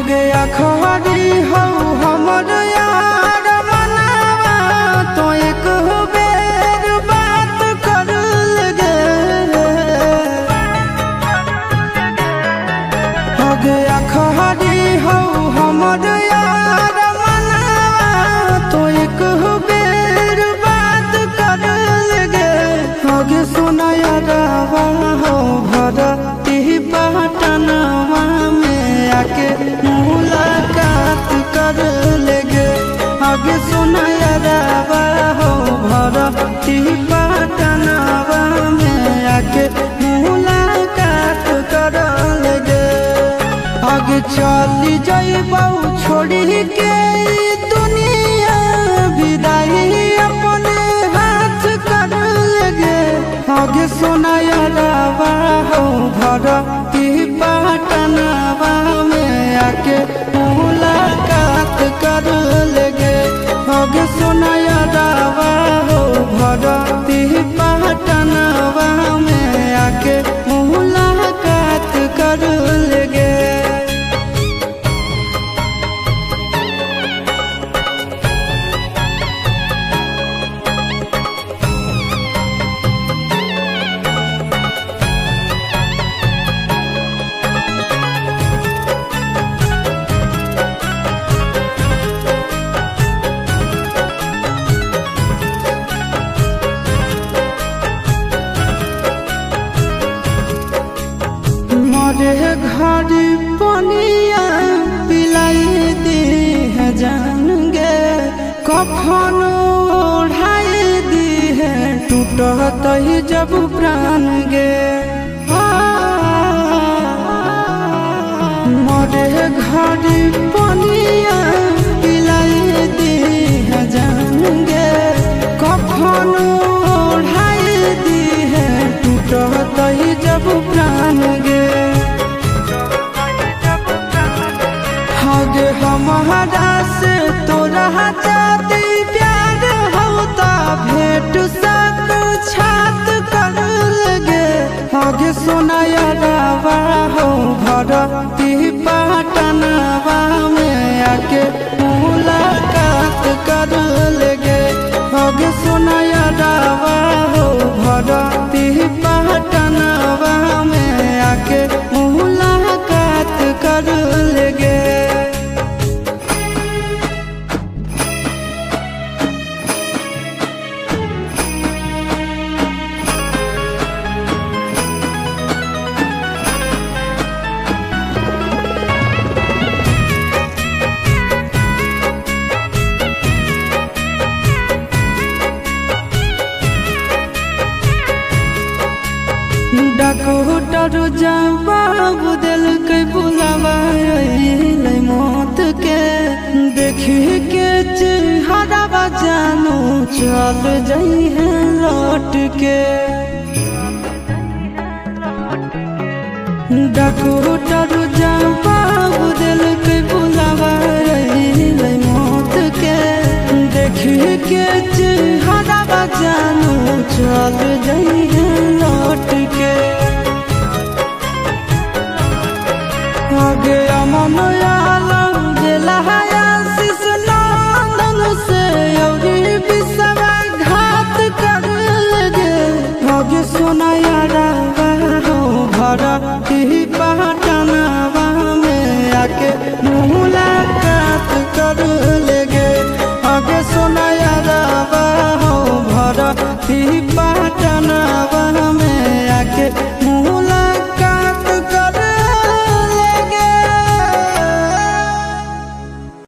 गया खरी हो हमर यार मनावा तो एक बेर बात कर लगे। हो गया खरी हो हमर यार मनावा तो एक बेर बात कर लगे। हो गे सोना यारवा हो भरती पटनवा में आके मुलाकात कर लेगे। आगे सुना यारवा हो भरती पटनवा में आके मुलाकात कर लेगे। आगे चली जाइबौ छोड़ी के दुनिया विदाई अपने हाथ कर लेगे। आगे सुना यारवा हो भरती पटनवा में आके मुलाकात कर लेगे। आगे सुना यारवा हो भरती पटनवा में आके मुलाकात कर लेगे। मरे घर पनिया पिलाई दी है जान गे। कफन ओढ़ाई दी है टूटत ही जब प्राण गे। मरे घर पनिया पिलाई दी है जान गे। कफन ओढ़ाई दी है टूटत ही जब प्राण गे। आगे हमारा से तोरा जाती प्यार होता भेंट साक्षात कर लगे। आगे सोना यारवा हो भरती पटनवा में आके मुलाकात कर लेगे। आगे सोना यारवा हो भरती पटनवा में आके मुलाकात कर लेगे। डॉक्टर जवाब दिल के बुलावा मौत के। देखी के चेहरा जानू चल जाई है लौट के। डॉक्टर जवाब दिल के बुलावा मौत के। देखी के चेहरा जानू चल जाई है लौट के। आगे अमन आलम दिलहाया शिश नंदन से औरी विश्वासघात कर लगे। आगे सोना यारवा हो भरती पटनवा में आके मुलाकात कर लेगे। आगे सोना यारवा हो भरती